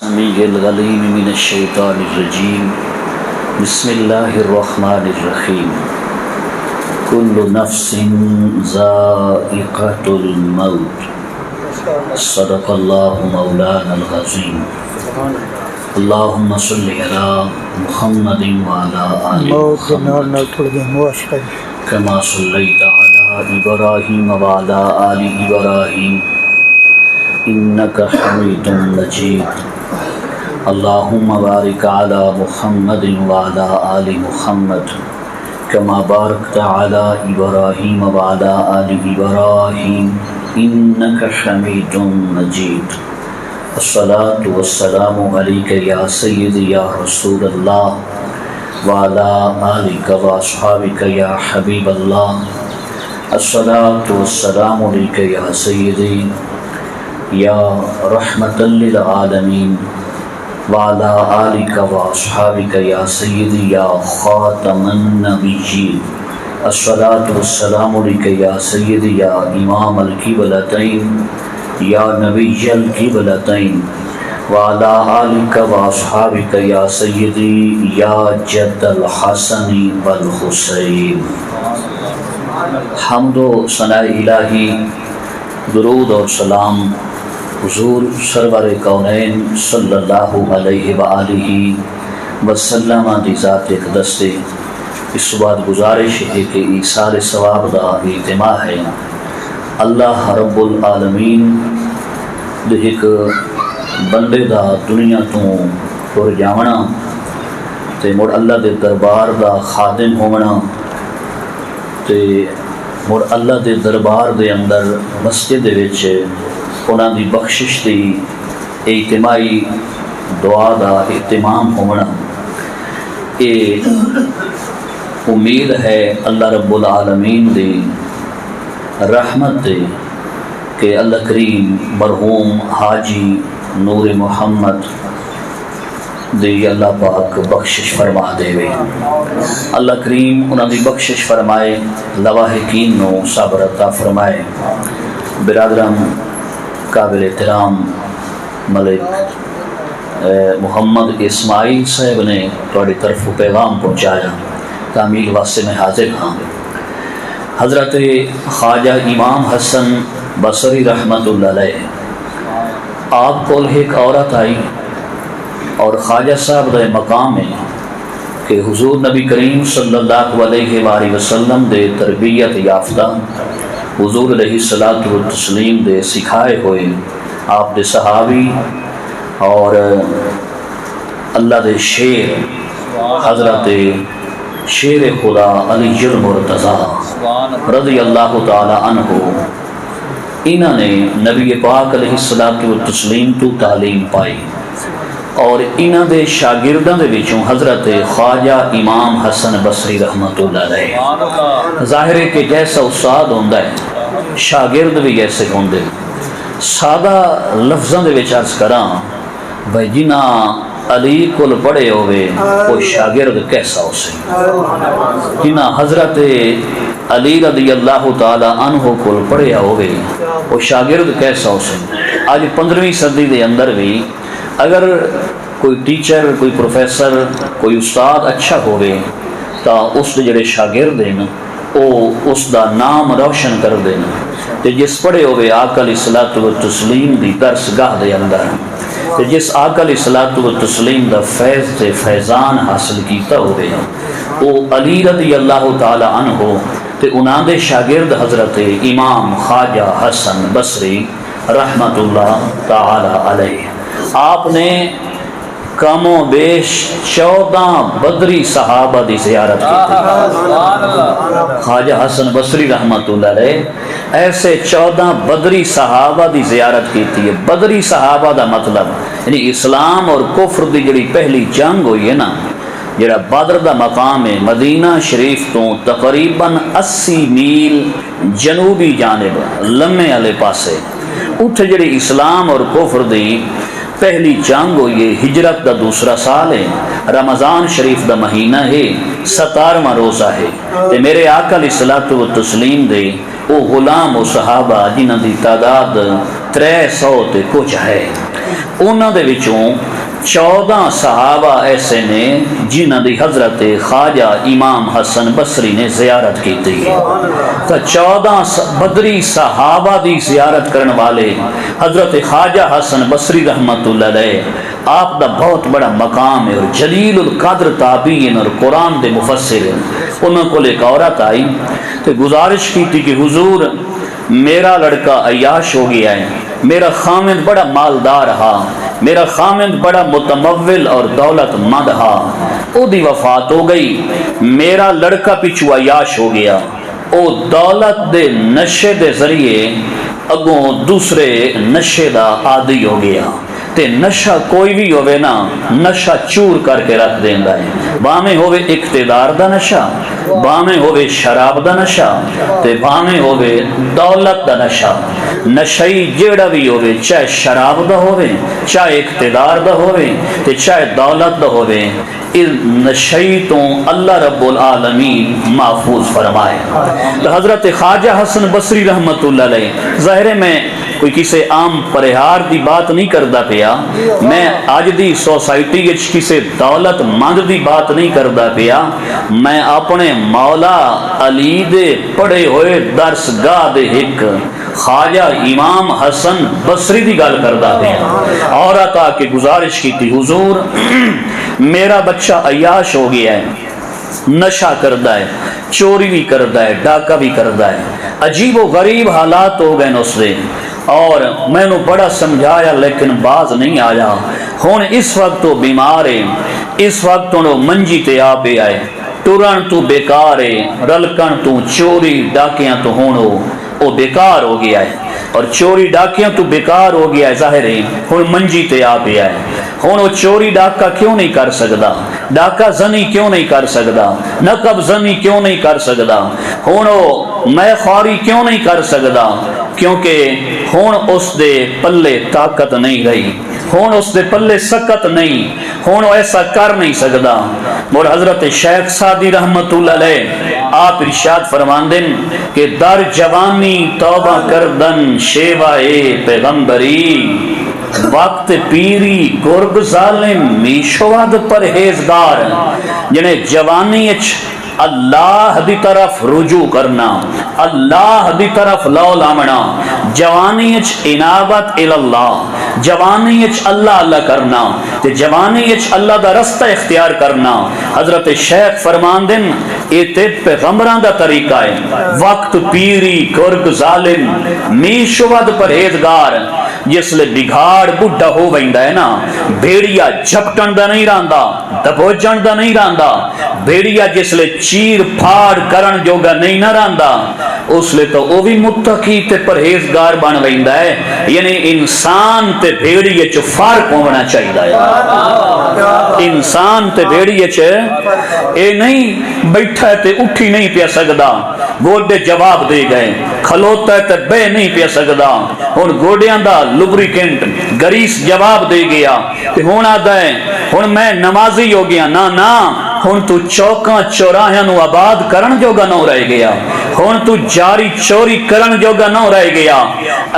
السميع العليم من الشيطان الرجيم بسم الله الرحمن الرحيم كل نفس ذائقة الموت صدق الله مولانا العظيم اللهم صل على محمد وعلى آل محمد كما صليت على إبراهيم وعلى آل إبراهيم إنك حميد مجيد اللهم بارك على محمد وعلى آل محمد كما باركت على إبراهيم وعلى آل إبراهيم إنك حميد مجيد الصلاة والسلام عليك يا سيدي يا رسول الله وعلى آلك وأصحابك يا حبيب الله الصلاة والسلام عليك يا سيدي يا رحمة للعالمين وعلى آلك وأصحابك يا سيدي يا خاتم النبيين الصلاة والسلام عليك يا سيدي يا إمام القبلتين يا نبي القبلتين وعلى آلك وأصحابك يا سيدي يا جد الحسن والحسين حمد و ثناء الہی، درود اور سلام حضور سرور کونین صلی اللہ علیہ وآلہ وسلم دی ذات اقدس سے اس بعد گزارش ہے کہ ایثار ثواب دا اجتماع ہے اللہ رب العالمین دے ایک بندے دا دنیا تو ٹر جاونا تے مڑ اللہ دے دربار دا خادم ہونا تے مڑ اللہ دے دربار دے اندر مسجد دے وچ انہاں دی بخشش دی اجتماعی دعا دا اہتمام ہونا، یہ امید ہے اللہ رب العالمین دی رحمت دے کہ اللہ کریم مرحوم حاجی نور محمد دی اللہ پاک بخشش فرما دے وے، اللہ کریم انہاں دی بخشش فرمائے، لواحقین نو صبر عطا فرمائے۔ برادران قابل احترام ملک محمد اسماعیل صاحب نے تھوڑی طرف پیغام پہنچایا، تعمیل واسطے میں حاضر ہاں۔ حضرت خواجہ امام حسن بصری رحمت اللہ علیہ آپ کو ایک عورت آئی اور خواجہ صاحب دے مقام ہے کہ حضور نبی کریم صلی اللہ علیہ وآلہ وسلم دے تربیت یافتہ حضور علیہ الصلاۃ والتسلیم دے سکھائے ہوئے آپ دے صحابی اور اللہ دے شیر حضرت شیر خدا علی المرتضیٰ رضی اللہ تعالی عنہ انہوں نے نبی پاک علیہ الصلاۃ والتسلیم تو تعلیم پائی اور انہوں دے شاگردوں دے وچوں حضرت خواجہ امام حسن بصری رحمت اللہ علیہ۔ ظاہر ہے کہ جیسا استاد ہوندا ہے شاگرد بھی ایسے ہوندے۔ سادہ لفظاں دے وچ عرض کراں بھائی جنہاں علی کول پڑھے ہوئے وہ شاگرد کیسا ہو سی، جنہاں حضرت علی رضی اللہ تعالی عنہ کول پڑھے ہوئے وہ شاگرد کیسا ہو سی۔ آج 15ویں صدی دے اندر بھی اگر کوئی ٹیچر، کوئی پروفیسر، کوئی استاد اچھا ہوئے تو اس دے جڑے شاگرد ہیں وہ اس دا نام روشن کر دینا، تے جس پڑھے ہوئے آقا علیہ الصلوۃ والتسلیم دی درس گاہ دے اندر، تے جس آقا علیہ الصلوۃ والتسلیم دا فیض تے فیضان حاصل کیتا ہوئے وہ علی رضی اللہ تعالی عنہ تے انہاں دے شاگرد حضرت امام خواجہ حسن بصری رحمت اللہ تعالی علیہ۔ آپ نے کم و بیش 14 بدری صحابہ دی زیارت کی تھی۔ خواجہ حسن بصری رحمت اللہ علیہ ایسے 14 بدری صحابہ دی زیارت کی تھی۔ بدری صحابہ دا مطلب یعنی اسلام اور کفر دی جڑی پہلی جنگ ہوئی ہے نا، جڑا بدر دا مقام ہے مدینہ شریف تو تقریباً 80 میل جنوبی جانب لمے والے پاسے، اتھے جڑی اسلام اور کفر دی پہلی جنگ ہوئی ہے، ہجرت دا دوسرا سال ہے، رمضان شریف دا مہینہ ہے، 17واں روزہ ہے، تے میرے آقا علیہ الصلوۃ والتسلیم دے وہ غلام و صحابہ جنہاں دی تعداد 300 تے کچھ ہے. انہاں دے وچوں 14 صحابہ ایسے نے جنہاں دی حضرت خواجہ امام حسن بصری نے زیارت کی تھی. تو 14 بدری صحابہ دی زیارت کرن والے حضرت خواجہ حسن بصری رحمت اللہ علیہ آپ دا بہت بڑا مقام ہے اور جلیل القدر تابعین اور قرآن دے مفسر ہیں. انہوں کو ایک عورت آئی تو گزارش کی تھی کہ حضور میرا لڑکا عیاش ہو گیا ہے, میرا خامد بڑا مالدار ہا, میرا خامد بڑا متمول اور دولت مند ہا, او دی وفات ہو گئی, میرا لڑکا پچھو عیاش ہو گیا, او دولت دے نشے دے ذریعے اگوں دوسرے نشے دا عادی ہو گیا. تے نشہ کوئی بھی ہوئے نا نشہ چور کر کے رکھ دیندا ہے. باہیں ہوئے اقتدار دا نشہ, باہیں ہوئے شراب دا نشہ, تے باہیں ہوئے دولت دا نشہ. نشئی جیڑا بھی ہوئے چاہے شراب دا ہوئے, چاہے اقتدار دا ہوئے, تے چاہے دولت دا ہوئے, اس نشئی تو اللہ رب العالمین محفوظ فرمائے. تو حضرت خواجہ حسن بصری رحمت اللہ علیہ ظاہر میں کوئی کسی عام پرہار دی بات نہیں کردا پیا, میں آج دی سوسائٹی وچ کسی دولت مند دی بات نہیں کردا پیا, میں اپنے مولا علی دے پڑھے ہوئے درس گاہ دے ایک خواجہ امام حسن بصری دی گل کردا پیا. عورت آ کے گزارش کی تھی حضور میرا بچہ عیاش ہو گیا ہے, نشہ کردا ہے, چوری بھی کردا ہے, ڈاکہ بھی کردا ہے, عجیب و غریب حالات ہو گئے اس دے, اور میں نے بڑا سمجھایا لیکن باز نہیں آیا. ہن اس وقت تو بیمار ہے, اس وقت تو منجی تے آ پہ آئے, ٹرن تو بیکار ہے, رلکن تو چوری ڈاکیاں تو ہونو او بیکار ہو گیا ہے, اور چوری ڈاکیاں تو بیکار ہو گیا ہے ظاہر ہے. ہن منجی تے آ پہ آئے, ہن وہ چوری ڈاکہ کیوں نہیں کر سکدا, ڈاکہ زنی کیوں نہیں کر سکدا, نقب زنی کیوں نہیں کر سکدا, ہن وہ میں خواری کیوں نہیں کر سکدا, کیونکہ ہن اس دے پلے طاقت نہیں رہی, ہن اس دے پلے سکت نہیں, ہن ایسا کر نہیں سکدا. اور حضرت شیخ سعدی رحمت اللہ علیہ آپ ارشاد فرماندن کہ در جوانی توبہ کردن شیوائے پیغمبری, وقت پیری گرگ ظالم میشواد پرہیزگار. جنہیں جوانی اللہ دی طرف رجوع کرنا, اللہ دی طرف لو لامنا, جوانی انابت الاللہ, جوانی اللہ اللہ کرنا, تے جوانی اللہ دا رستہ اختیار کرنا. حضرت شیخ فرماندن اے تے پیغمبران دا طریقہ ہے. وقت پیری گرگ ظالم میشواد پرہیزگار. جس لے بگھاڑ بڈھا ہو ویندا ہے نا, بھیڑیا جھپٹن دا نہیں راندا, دبوجن دا نہیں راندا, بھیڑیا جس لے چیر پھاڑ کرن جوگا نہیں نہ راندا, اس لے تو وہ بھی متقی تے پرہیزگار بن ویندا ہے. یعنی انسان تے بھیڑیے چ فرق ہونا چاہیے. انسان تے بھیڑیے چ اے نہیں بیٹھا تے اٹھی نہیں پیا سکدا, گوڈے جواب دے گئے, کھلوتا ہے تے بے نہیں پیا سکدا, ہن گوڈیاں دا لبریکینٹ گریس جواب دے گیا تے ہن آدا ہے ہن میں نمازی ہو گیا. نا نا, ہن تو چوکاں چوراہیاں نو آباد کرن جوگا نہ رہ گیا, ہن تو جاری چوری کرن جوگا نہ رہ گیا.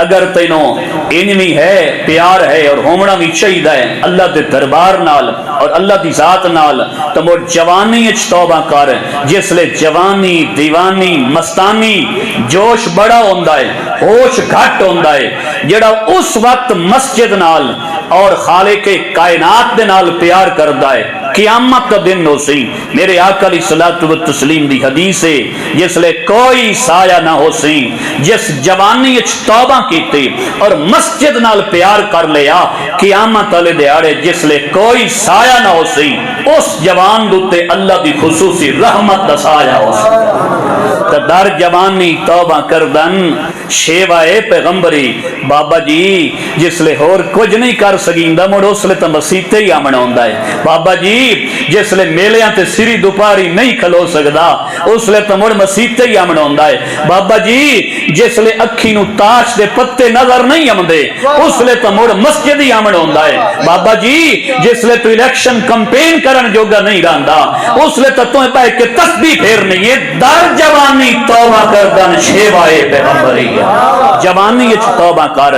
اگر تینوں انوی ہے, پیار ہے اور ہومنا بھی چاہیے ہے اللہ دے دربار نال اور اللہ دی ذات نال, تو مڑ جوانی اچ توبہ کر. جس لے جوانی دیوانی مستانی جوش بڑا ہوندا ہے, ہوش گھٹ ہوندا ہے, جڑا اس وقت مسجد نال اور خالق کائنات دے نال پیار کردا ہے قیامت کا دن ہو سی. میرے آقا علیہ الصلوۃ والتسلیم دی حدیث ہے جس لے کوئی سایہ نہ ہو سی. جس جوانی اچ توبہ کیتی اور مسجد نال پیار کر لیا, قیامت والے دیہاڑے جس لے کوئی سایہ نہ ہو سی, اس جوان دوتے اللہ دی خصوصی رحمت دا سایہ ہو سی. در جوانی توبہ کردن شیوائے پیغمبری. بابا جی جس لے ہور کچھ نہیں کر سکیندا, مڑ اس لے تو مسیتے ہی آمنا ہوندا ہے. بابا جی جس لے میلیاں تے سری دوپاری نہیں کھلو سکدا, اس لے تو مڑ مسیتے ہی آمنا ہوندا ہے. بابا جی جس لے اکھی نو تاش دے پتے نظر نہیں آمدے, اس لے تو مڑ مسجد ہی آمنا ہوندا ہے. بابا جی جس لے تو الیکشن کمپین کرن جوگا نہیں راندا, اس لے تو تمہیں پہ کے تسبیح پھیر نہیں ہے. در جوانی توبہ کردن شیوائے پیغمبری. گیا جوانی وچ توبہ کر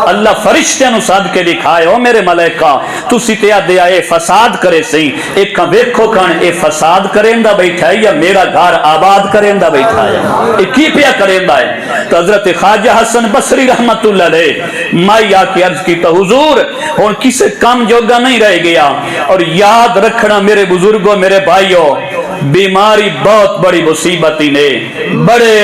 اللہ فرشتیاں نو سد کے دکھائے او میرے ملائکہ تسی تے دیا اے فساد کرے سی ایک ویکھو کن اے فساد کریندا بیٹھا ہے یا میرا گھر آباد کریندا بیٹھا ہے اے کی پیا کریندا ہے تو حضرت خواجہ حسن بصری رحمت اللہ علیہ مائی آ کے عرض کی تو حضور ہن کسے کم جوگا نہیں رہ گیا اور یاد رکھنا میرے بزرگوں میرے بھائیوں بیماری بہت بڑی مصیبت ہی نے بڑے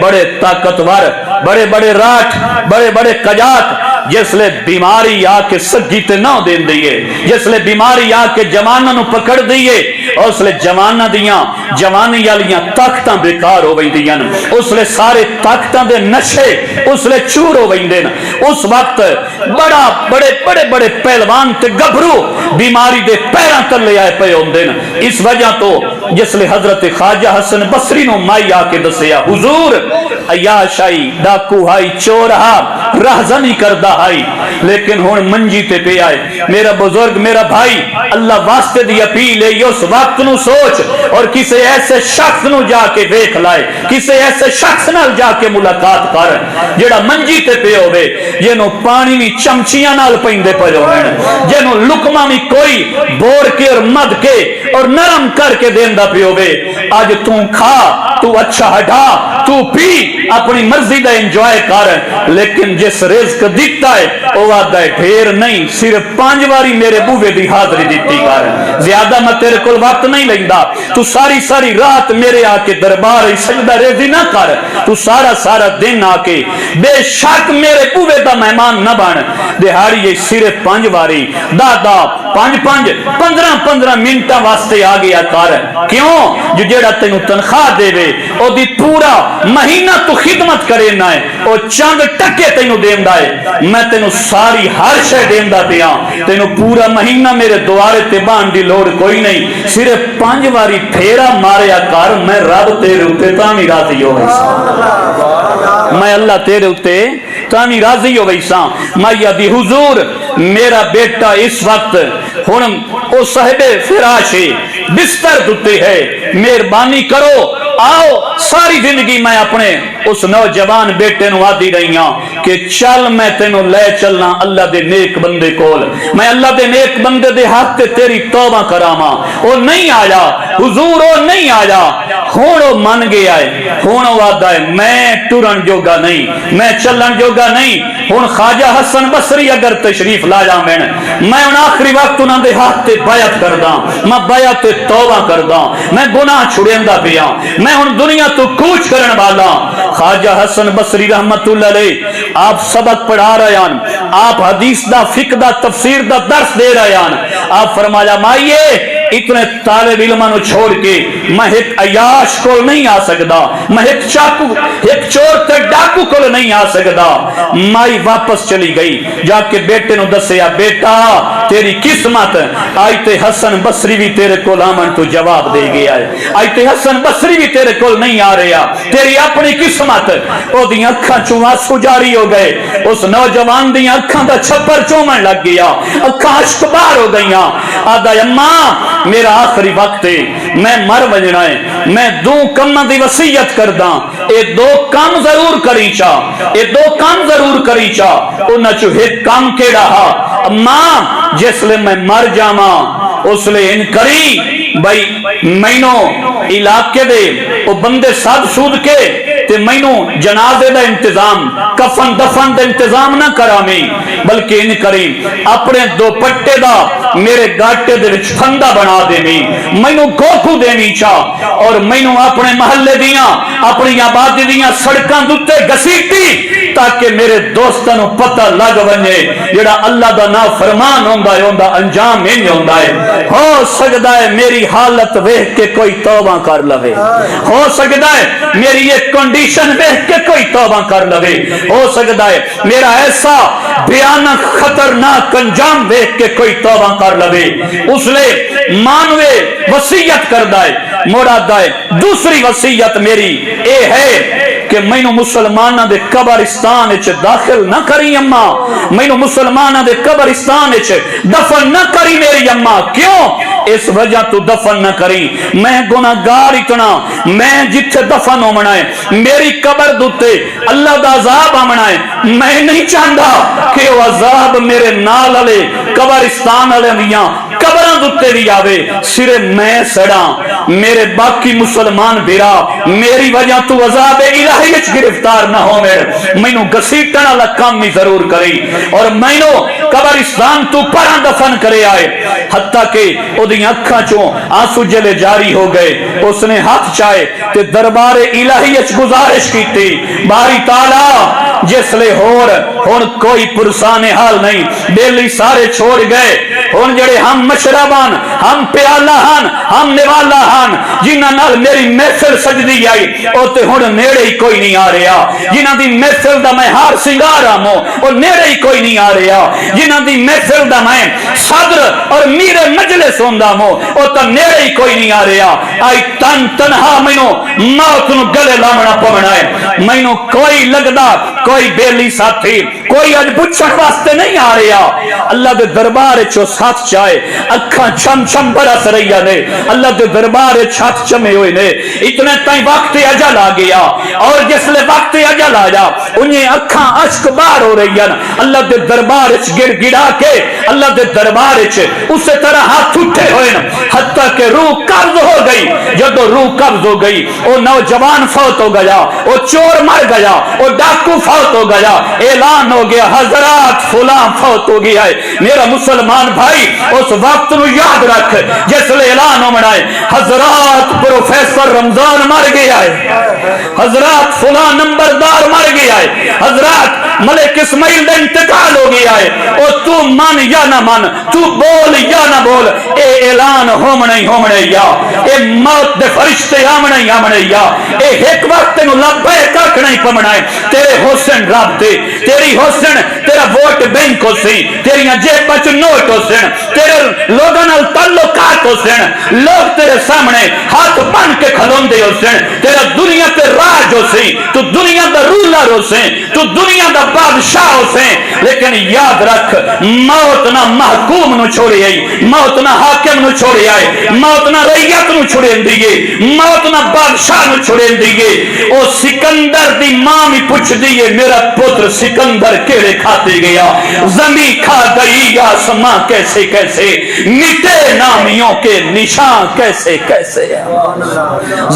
بڑے طاقتور بڑے بڑے راٹھ بڑے بڑے قجات جس لے بیماری آ کے سگی تے نہ دین دیئے جس لے بیماری آ کے جواناں نو پکڑ دیئے اس لے جواناں دیاں جوانی والیاں طاقتاں بیکار ہو ویندیاں اس لے سارے طاقتاں دے نشے اس لے چور ہو ویندے اس وقت بڑا بڑے بڑے بڑے پہلوان تے گبھرو بیماری دے پیراں تلے آئے پے ہوندے اس وجہ تو جس لے حضرت خواجہ حسن بصری نو مائی آ کے دسیا حضور عیاش آئی ڈاکو ہائی چور ہا رہزنی کردہ ہائی لیکن ہون منجی تے پہ آئے میرا بزرگ میرا بھائی اللہ واسطے دی اپیل ہے اس وقت نو سوچ اور کسی ایسے شخص نو جا کے دیکھ لائے کسی ایسے شخص نال جا کے ملاقات کر جیڑا منجی تے پہ ہوئے جنہوں پانی میں چمچیاں نال پہندے پہ ہوئے جنہوں لکمہ میں کوئی بور کے اور مد کے اور نرم کر کے دیندہ پہ ہوئے آج تو کھا تو اچھا ہٹا تو پی اپنی مرضی دا انجوائے کر لیکن جس رزق دیتا ہے وہ وعدہ ہے ڈھیر نہیں صرف 5 باری میرے بوے دی حاضری دیتی کر زیادہ میں تیرے کل وقت نہیں لیندا تو ساری رات میرے آ کے دربار سجدہ ریزی نہ کر تو سارا دن آ کے بے شک میرے بوے دا مہمان نہ بن دہاڑی یہ صرف 5 باری دادا 15 منٹاں واسطے آ گیا کر کیوں جو جیڑا تینوں تنخواہ دے وے او دی پورا مہینہ تو خدمت کرے نہ ہے او چند ٹکے تینوں دیندا ہے میں تینوں ساری ہر شے دیندا پیا تینوں پورا مہینہ میرے دوارے تے بان دی لوڑ کوئی نہیں صرف 5 باری پھیرا ماریا کر میں رب تیرے اوتے تاں راضی ہو ویسا میں اللہ تیرے اوتے تاں راضی ہو ویسا میں یادی حضور میرا بیٹا اس وقت ہن او صاحب فراش ہے بستر دتے ہے مہربانی کرو آؤ ساری زندگی میں اپنے اس نوجوان بیٹے نو آدھی رہی ہوں کہ چل میں تینوں لے چلنا اللہ دے نیک بندے کول میں اللہ دے نیک بندے دے ہاتھ تے تیری توبہ کراواں وہ نہیں آیا حضور وہ نہیں آیا ہن وہ من گیا ہے ہن وہ آدا ہے میں ٹرن جوگا نہیں میں چلن جوگا نہیں ہن خواجہ حسن بصری اگر تشریف لا جاویں میں ان آخری وقت انہاں دے ہاتھ تے بیعت کردا میں بیعت تے توبہ کردا میں گناہ چھڑیندا پیا میں ہن دنیا تو کوچ کرن والا خواجہ حسن بصری رحمت اللہ علیہ آپ سبق پڑھا رہے ہیں آپ حدیث دا فقہ دا تفسیر دا درس دے رہے ہیں آپ فرمایا مائیے اتنے طالب علماں نو چھوڑ کے میں ایک عیاش کو نہیں آ سکدا میں ایک چور تے ڈاکو کو نہیں آ سکدا مائی واپس چلی گئی جا کے بیٹے نو دسیا بیٹا تیری قسمت آئی تے حسن بصری بھی تیرے کول آمن تو جواب دے گیا ہے آئی تے حسن بصری بھی تیرے کول نہیں آ رہا تیری اپنی قسمت او دی اکھاں چوں آنسو جاری ہو گئے اس نوجوان دی اکھاں دا چھپر چومن لگ گیا اکھاں اشک بار ہو گئیاں آدا اماں میرا آخری وقت ہے میں مر وجنا ہے میں 2 کماں دی وصیت کردا اے 2 کام ضرور کری چا اے 2 کام ضرور کری چا انہاں چوں ایک کام کیڑا ہا اماں جس لے میں مر جاواں اس لے ان کری بھائی مینوں علاقے دے او بندے ساد سود کے تے مینوں جنازے دا انتظام کفن دفن دا انتظام نہ کراویں بلکہ ان کری اپنے 2 پٹے دا میرے گاٹے دے وچ پھندا بنا دیویں مینوں گوکھو دیویں چا اور مینوں اپنے محلے دیاں اپنی آبادی دیاں سڑکاں دتے گھسیٹی تاکہ میرے دوستاں نو پتہ لگ ونجے جڑا اللہ دا نا فرمان ہوندا ہے اوندا انجام انج ہوندا ہے ہو سکدا ہے میری حالت ویکھ کے کوئی توبہ کر لوے ہو سکدا ہے میری یہ کنڈیشن ویکھ کے کوئی توبہ کر لوے ہو سکدا ہے میرا ایسا بھیانک خطرناک انجام ویکھ کے کوئی توبہ کر لوے اس لے مانوے وصیت کردا ہے مراد ہے دوسری وصیت میری اے ہے کہ مینوں مسلماناں دے قبرستان وچ داخل نہ کری اماں مینوں مسلماناں دے قبرستان وچ دفن نہ کری میری اماں کیوں اس وجہ تو دفن نہ کری، میں گناہگار اتنا، میں جتھے دفن ہونا ہے میری قبر دوتے اللہ دا عذاب آمنا ہے، میں نہیں چاہتا کہ وہ عذاب میرے نال والے قبرستان والے میاں قبراں دوتے بھی آوے، صرف میں سڑا، میرے باقی مسلمان بھرا میری وجہ تو عذاب الہی وچ گرفتار نہ ہو، مینوں گھسیٹن والا کام ہی ضرور کری، اور مینوں قبرستان تو پراں دفن کرے آئے، حتیٰ کہ اودی اکھاں چوں آنسو جلے جاری ہو گئے، اس نے ہاتھ چائے تے دربار الہی وچ گزارش کیتی، باری تعالی جس لے ہن کوئی پرسان حال نہیں، بیلی سارے چھوڑ گئے، ہن جڑے ہم مشربان، ہم پیالہ ہن، ہم نوالا ہن، جنہاں نال میری محفل سجدی آئی او تے ہن نیڑے ہی کوئی نہیں آ رہا، جنہاں دی محفل دا میں ہار سنگار آمو او نیڑے ہی کوئی نہیں آ رہا، جنہاں دی محفل دا میں صدر اور میر مجلس ہوندا مو او تے نیڑے ہی کوئی نہیں آ رہا، آئی تنہا مینوں موت نو گلے لامنا پونا ہے، مینوں کوئی لگدا کوئی بیلی ساتھی کوئی اج پوچھن واسطے نہیں آ رہا، اللہ دے دربار چو ساتھ چائے اکھاں چھم چھم برس رہی نے، اللہ دے دربار چھت چمے ہوئے نے، اتنے تائیں وقت اجل آ گیا، اور جس لے وقت اجل آیا انہیں اکھاں اشک بار ہو رہی ہیں، اللہ دے دربار گڑ گڑا کے اللہ دے دربار اسی طرح ہاتھ اٹھے ہوئے، حتیٰ کہ روح قبض ہو گئی، جدو روح قبض ہو گئی وہ نوجوان فوت ہو گیا، وہ چور مر گیا، وہ ڈاکو فوت ہو گیا، اعلان ہو گیا حضرات فلاں فوت ہو گیا ہے، میرا مسلمان بھائی اس وقت نو یاد رکھ جس لے اعلان ہو منائے حضرات پروفیسر رمضان مر گیا ہے، حضرات فلاں نمبردار مر گیا ہے، حضرات ملک اسماعیل دا انتقال ہو گیا ہے، اور تو من یا نہ من، تو بول یا نہ بول، اے اعلان ہومنے ہی ہومنے یا اے موت دے فرشتے آمنے ہی آمنے یا اے ایک وقت نو لبے کاک نہیں پمنا ہے، تیرے حسن رب دے، تیری حسن تیرا ووٹ بینک ہو سی، تیری جیب بچ نوٹ ہو سن، تیرے لوگوں نال تعلقات ہو سن، لوگ تیرے سامنے ہاتھ بن کے کھلون دے ہو سن، تیرا دنیا تے راج ہو سی، تو دنیا دا رولر ہو سن، تو دنیا دا بادشاہ ہو سن، لیکن یاد رکھ موت نہ محکوم نو چھوڑے آئی، موت نہ حاکم نو چھوڑے آئے، موت نہ رعیت نو چھوڑے دیئے، موت نہ بادشاہ نو چھوڑے دیئے، او سکندر دی ماں بھی پوچھ دیئے میرا پتر سکندر کیڑے کھاتے گیا، زمین کھا گئی آسماں کیسے کیسے، مٹے نامیوں کے نشان کیسے کیسے،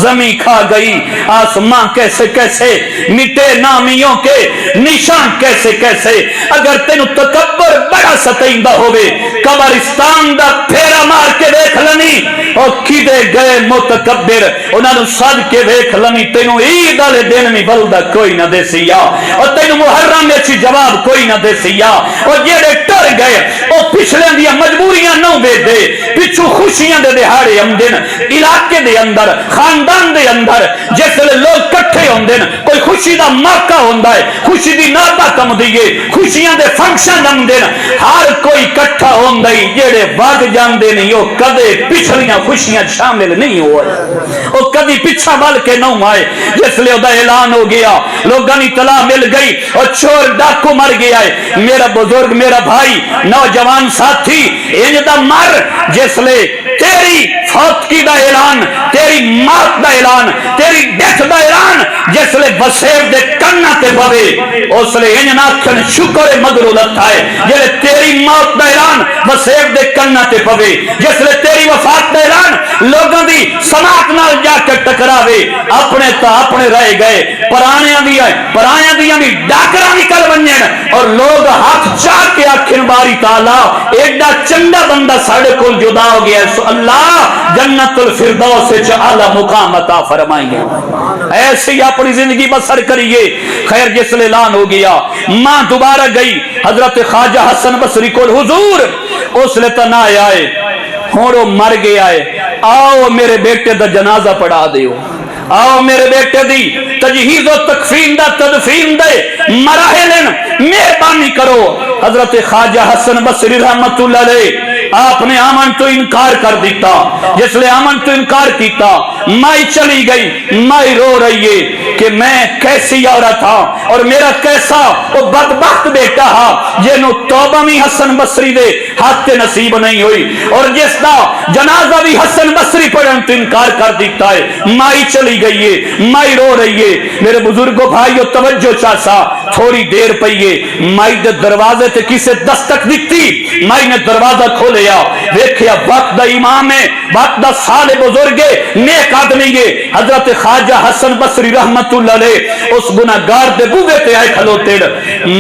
زمین کھا گئی آسماں کیسے کیسے، مٹے نامیوں کے نشان کیسے کیسے، اگر تینو تکبر بڑا ستائندہ ہوئے قبرستان دا پھیرا مار کے دیکھ لنی، اور کدے گئے متکبر انہوں صد کے دیکھ لنی، تینو عید والے دن میں بلدہ کوئی نہ دے سیا، اور تینو محرم میں چی جواب کوئی نہ دے سیا، اور جیڑے ٹر گئے وہ پچھلے دیا مجبوریاں نہ دے دے، پچھو خوشیاں دے دہاڑے ہم دن علاقے دے اندر خاندان دے اندر جس لے لوگ کٹھے ہم دن، کوئی خوشی دا موقع ہوندہ ہے، خوشی دی نابا کم دیئے، خوشیاں دے فنکشن ہم دن، ہر کوئی کٹھا ہوندہ ہی جیڑے باگ جان دے نہیں ہو، کدے پچھلیاں خوشیاں شامل نہیں ہوئے، وہ کدی پچھا بل کے نہ آئے، جس لے دا اعلان ہو گیا، لوگاں نے اطلاع مل گئی، اور چور ڈاکو مر گیا ہے، میرا بزرگ میرا بھائی نوجوان ساتھی انجدہ مر، جس لے تیری فوت کی دا اعلان، تیری موت دا اعلان، تیری ڈیتھ دا اعلان جس لے وسیب دے کرنا تے بوے، اس لے انجنا کھن شکر مدرو لتا ہے، جلے تیری موت دا اعلان وسیب دے کرنا تے بوے، جس لے تیری وفات دا اعلان لوگوں دی سماعت نال جا کے ٹکراوے، اپنے تا اپنے رہ گئے، پرانیاں دیاں بھی ڈاکرہ نکل بنجن، اور لوگ ہاتھ چاہ کے آکھن باری تعالیٰ ایڈا چنگا بندہ ساڑے کل جدا ہو گیا ہے، سو اللہ جنت الفردوس سے اعلیٰ مقام عطا فرمائیں گے، ایسے ہی اپنی زندگی بسر کریے۔ خیر جس لے اعلان ہو گیا، ماں دوبارہ گئی حضرت خواجہ حسن بصری کو، حضور اس لے تنہ آئے ہونو مر گیا ہے، آؤ میرے بیٹے دا جنازہ پڑھا دیو، آؤ میرے بیٹے دی تجہیز و تکفین دا تدفین دے مراحلن مہربانی کرو۔ حضرت خواجہ حسن بصری رحمت اللہ علیہ آپ نے آمن تو انکار کر دیتا، جس لے آمن تو انکار کیتا، مائی چلی گئی، مائی رو رہی ہے کہ میں کیسی عورت تھا اور میرا کیسا وہ بدبخت بیٹا ہا جنوں توبہ بھی حسن بصری دے ہاتھ نصیب نہیں ہوئی، اور جس دا جنازہ بھی حسن بصری پڑھن تو انکار کر دیتا ہے، مائی چلی گئی ہے، مائی رو رہی ہے۔ میرے بزرگوں بھائیو توجہ چاسا، تھوڑی دیر پئیے مائی دے دروازے تے کسے دستک دیتی، مائی نے دروازہ کھولیا، دیکھیا وقت دا امام ہے، وقت دا صالح بزرگ ہے، نیک آدمی ہے، حضرت خواجہ حسن بصری رحمت اللہ علیہ اس گناہگار دے بوے تے آئے کھلوتے۔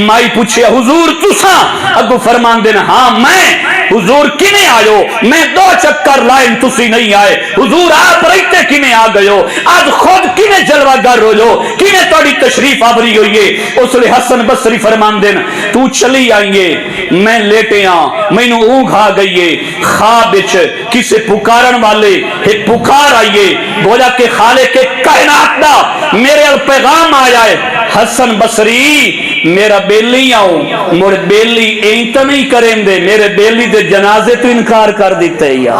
مائی پوچھے حضور تساں؟ اگو فرمان دینا ہاں میں۔ حضور کنے آئیو؟ میں 2 چکر لائن تسی نہیں آئے۔ حضور آپ رہتے کنے آ گئیو؟ آج خود کنے جلوہ گر ہو جو؟ کنے توڑی تشریف آبری ہوئیے؟ اس لئے حسن بصری فرمان دینا تو چلی آئیے، میں لیٹے آن، میں نو اونگ آ گئیے، خواب بچ کسے پکارن والے ایک پکار آئیے، بولا کہ خالق کے کائنات دا میرے پیغام آیا ہے، حسن بصری میرا بیلی آؤں، مڑ بیلی اینتا نہیں کریں دے، میرے بیلی دے جنازے تو انکار کر دیتے یا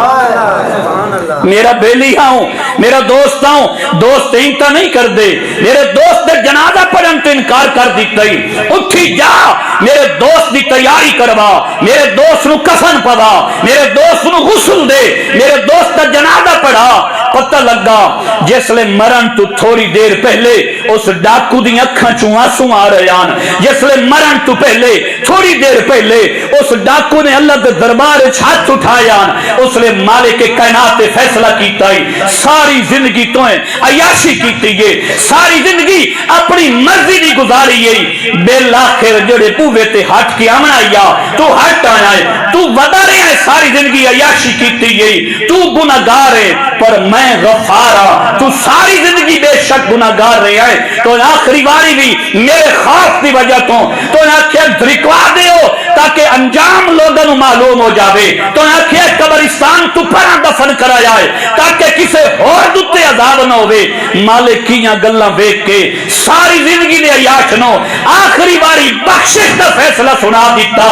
میرا بیلی آؤں، میرا دوست آؤں، دوست اینتا نہیں کر دے، میرے دوست دے جنازہ پڑھن تو انکار کر دیتے ہی، اٹھی جا میرے دوست دی تیاری کروا، میرے دوست نو کفن پڑا، میرے دوست نو غسل دے، میرے دوست دا جنازہ پڑھا۔ پتہ لگا جس لے مرن تو تھوڑی دیر پہلے اس ڈاکو دی اکھاں چوں آنسو آ رہے آن، جس لے مرن تو پہلے تھوڑی دیر پہلے اس ڈاکو نے اللہ کے دربار ہاتھ اٹھائے آن، اس لے مالک کائنات فیصلہ کیتا ہی ساری زندگی تو ہیں عیاشی کیتی ہے، ساری زندگی اپنی مرضی دی گزاری ہے، بالآخر جڑے بوے تے ہٹ کے آمنا یا تو ہٹ آیا ہے، تو ودا رہے ہیں، ساری زندگی عیاشی کیتی ہے، تو گناہگار ہے پر میں غفارا، تو ساری زندگی بے شک گناہگار رہے ہیں، تو آخری باری بھی میرے خوف کی وجہ تو آنکھیں دھرکوا دیو تاکہ انجام لوگوں معلوم ہو جاوے، تو آنکھیں قبرستان تو پرا دفن کرا جائے تاکہ کسے اور دوتے عذاب نہ ہوئے۔ مالک کیاں گلاں ویکھ کے ساری زندگی دے عیاش نو آخری باری بخشش دا فیصلہ سنا دیتا،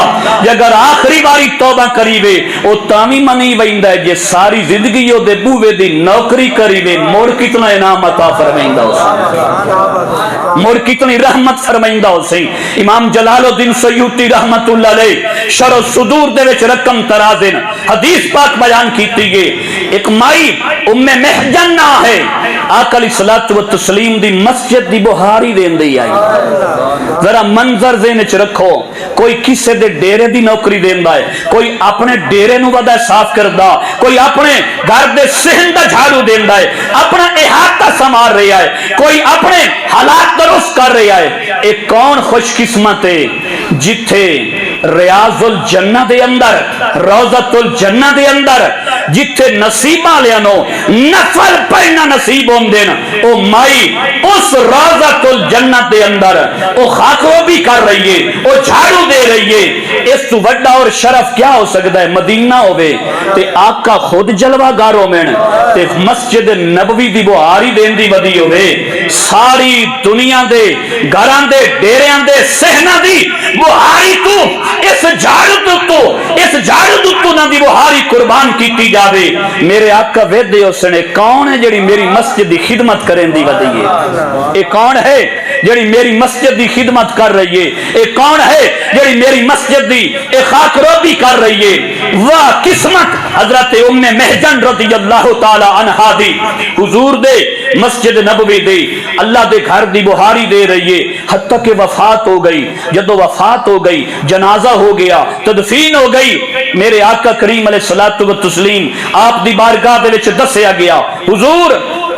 اگر آخری باری توبہ کریوے او تامی منی ویندا ہے، جے ساری زندگی او دے بوے دی نوکری کریوے مڑ کتنا انعام عطا فرمائندا ہو سی، مڑ کتنی رحمت فرمائندا ہو سی۔ امام جلال الدین سیوطی رحمت اللہ علیہ شرح الصدور دے وچ رقم ترازن حدیث پاک بیان کیتی ہے، ایک مائی ام محجن نہ ہے، آقا علیہ الصلوۃ والتسلیم دی مسجد دی بہاری دین دی آئی، ذرا منظر ذہن وچ رکھو، کوئی کسے دے ڈیرے دی نوکری دیندا ہے، کوئی اپنے ڈیرے نو ودا صاف کردا، کوئی اپنے گھر دے صحن دا جھاڑو دیندا ہے، اپنا احاطہ سنوار رہا ہے، کوئی اپنے حالات درست کر رہا ہے۔ ایک کون خوش قسمت ہے جتھے ریاض الجنہ دے اندر، روضت الجنہ دے اندر جتھے نصیب والےاں نو نفل پڑھنا نصیب ہوندے نا، او مائی اس روضت الجنہ دے اندر او خاکروبی کر رہی ہے، او جھاڑو دے رہی ہے۔ اس تو بڑا اور شرف کیا ہو سکتا ہے؟ مدینہ ہوے تے آقا خود جلوہ گاروں میں تے مسجد نبوی دی بہاری دین دی ودی ہوے، ساری دنیا دے گھراں دے ڈیریاں دے صحناں دی بہاری تو اس جھاڑو تو نہ دی بہاری قربان کیتی جاوے۔ میرے آقا ویدے اس نے کون ہے جڑی میری مسجد دی خدمت کریں دی ودی ہے؟ اے کون ہے جڑی میری مسجد دی خدمت کر رہی ہے؟ اے کون ہے جڑی میری مسجد دی اے خاک روبی کر رہی ہے؟ واہ قسمت حضرت ام محجن رضی اللہ تعالی عنہا دی، حضور دے مسجد نبوی دے اللہ دے گھر دی بہاری دے رہی ہے، حتیٰ کہ وفات ہو گئی۔ جدو وفات ہو گئی، جنازہ ہو گیا، تدفین ہو گئی، میرے آقا کریم علیہ الصلوۃ والتسلیم آپ دی بارگاہ دے وچ دسیا گیا، حضور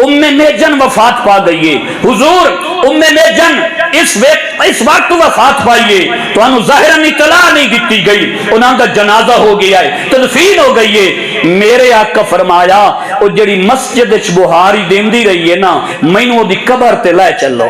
ام محجن وفات پا گئی ہے، حضور ام محجن اس وقت وفات پائیے، تو انہوں ظاہراً اطلاع نہیں دیتی گئی، انہاں دا جنازہ ہو گیا ہے، تدفین ہو گئی ہے۔ میرے آقا فرمایا او جڑی مسجد وچ بہاری دیندی رہی ہے نا، مینوں دی قبر تے لے چلو،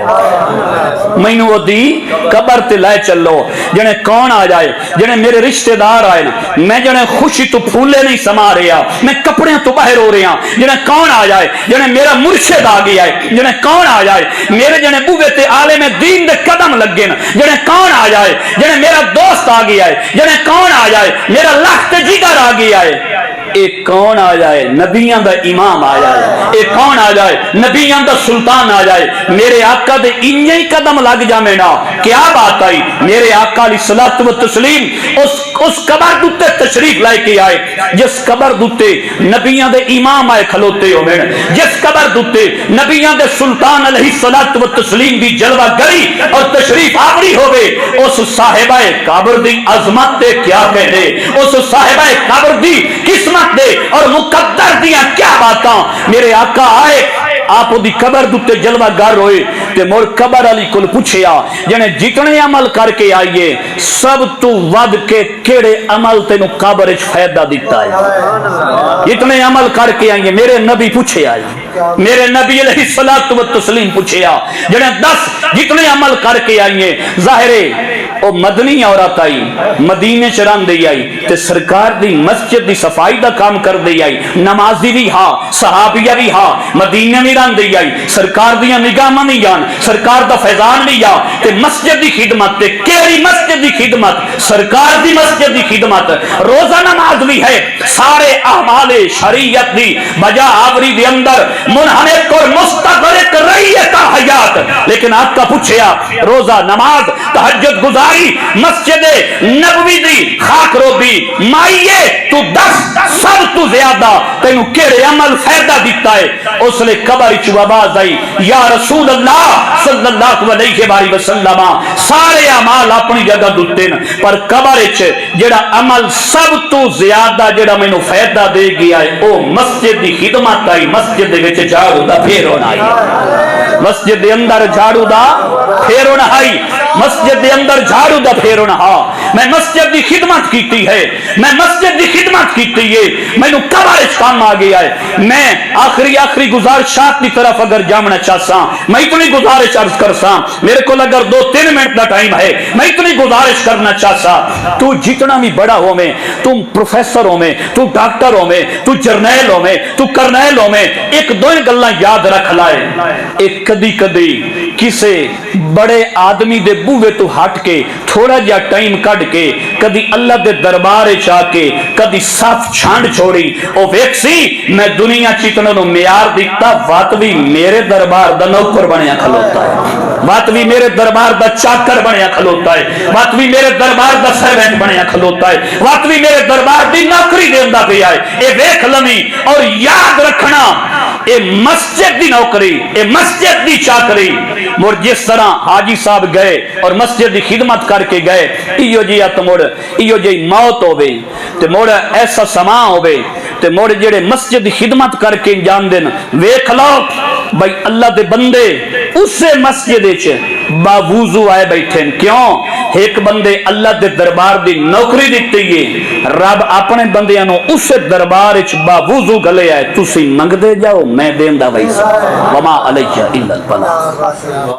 مینوں دی قبر تے لے چلو۔ جنے کون آ جائے، جنے میرے رشتہ دار آئے نا، میں جنے خوشی تو پھولے نہیں سما رہا، میں کپڑے تو باہر ہو رہا، جنے کون آ جائے، جنے میرا مرشد آ گیا ہے، جنے کون آ جائے، میرے جنے بوے تے عالم دین دے قدم قدم لگے نا جڑے کون آ جائے جڑے میرا دوست آ گیا ہے جڑے کون آ جائے میرا لخت جگر آ گیا ہے ایک کون آ جائے نبیاں دا امام آ جائے ایک کون آ جائے نبیاں دا سلطان آ جائے میرے آقا دے انجے ہی قدم لگ جامے نا کیا بات آئی میرے آقا علیہ الصلوۃ والتسلیم اس قبر دوتے تشریف لائے کے آئے جس قبر دوتے نبیاں دے امام آئے کھلوتے ہو میں جس قبر دوتے نبیاں دے سلطان علیہ الصلوۃ والتسلیم دی جلوہ گری اور تشریف آوری ہوئے اس صاحبہ قبر دی عظمت دے کیا کہنے اس صاحبہ قبر دی قسمت دے اور مقدر دیا کیا باتاں میرے آقا آئے آپ دی قبر دوتے جلوہ گر ہوئے تے مور قبر علی کل پوچھیا جنے جتنے عمل کر کے آئیے سب تو ود کے کیڑے عمل تینو قبر اچ فائدہ دیتا ہے جتنے عمل کر کے آئیے میرے نبی پوچھے آئی میرے نبی علیہ الصلوۃ والتسلیم پوچھیا جنے 10 جتنے عمل کر کے آئیے ظاہرے او مدنی عورت آئی مدینے چران دے آئی تے سرکار دی مسجد دی صفائی دا کام کر دے آئی نمازی بھی ہاں صحابیہ بھی ہاں مدینے بھی ران دے آئی سرکار دیا نگاہ نہیں جان سرکار دا فیضان بھی یا تے مسجد دی خدمت تے کیری مسجد دی خدمت سرکار دی مسجد دی خدمت روزہ نماز بھی ہے سارے اعمال شریعت دی بجا آوری دی اندر منحنک اور مستغرق رئیت حیات لیکن آپ کا پوچھیا روزہ نماز تہجد گزاری مسجد نبوی دی خاک رو بھی مائیے تو 10 سب تو زیادہ تینو کیڑے عمل فائدہ دیتا ہے اس لئے قبر چو آواز آئی یا رسول اللہ صلی اللہ علیہ وآلہ وسلم سارے عمال اپنی جگہ دوتے نا پر قبر چ جڑا عمل سب تو زیادہ جڑا میں نو فائدہ دے گیا ہے او مسجد دی خدمت آئی مسجد دے وچ جھاڑو دا پھیرون آئی مسجد دے اندر جھاڑو دا پھیرون آئی مسجد دے اندر جھاڑو دا پھیرون ہاں میں مسجد دی خدمت کیتی ہے میں مسجد دی خدمت کیتی ہے میں نو قبر اچ کام آ گیا ہے میں آخری گزارشات کی طرف اگر جامنا چاہتا میں اتنی گزارش عرض کرسا میرے کو اگر 2-3 منٹ دا ٹائم ہے میں اتنی گزارش کرنا چاہتا تو جتنا بھی بڑا ہو میں تم پروفیسر ہو میں تو ڈاکٹر ہو میں تو جرنیل ہو میں تو کرنیل ہو میں ایک دو گلاں یاد رکھ لائے ایک کدی کسے بڑے آدمی دے بوے تو ہٹ کے تھوڑا جا ٹائم کٹ کے کدی اللہ دے دربار چاہ کے کدی صف چھانڈ چھوڑی او ویکسی میں دنیا چیتنوں نو میار دیتا وات بھی میرے دربار دا نوکر بنیا کھلوتا ہے وات بھی میرے دربار دا چاکر بنیا کھلوتا ہے وات بھی میرے دربار دا سروینٹ بنیا کھلوتا ہے وات بھی میرے دربار دی نوکری دیندہ بھی آئے اے ویکھ لمی اور یاد رکھنا اے مسجد دی نوکری اے مسجد دی چاکری مور جس طرح حاجی صاحب گئے اور مسجد دی خدمت کر کے گئے ایو جی اتموڑ ایو جی موت ہوئے تے موڑ ایسا سما ہوئے تے موڑ جڑے مسجد دی خدمت کر کے انجام دین ویکھ لو بھائی اللہ دے بندے اسے مسجد چ باوضو آئے بیٹھے کیوں ایک بندے اللہ دے دربار دی نوکری دیتی ہے رب اپنے بندیاں نو اسے دربار چ باوضو گلے آئے تسی منگ دے جاؤ میں دیندہ ویسا وما علیہ الا البلاغ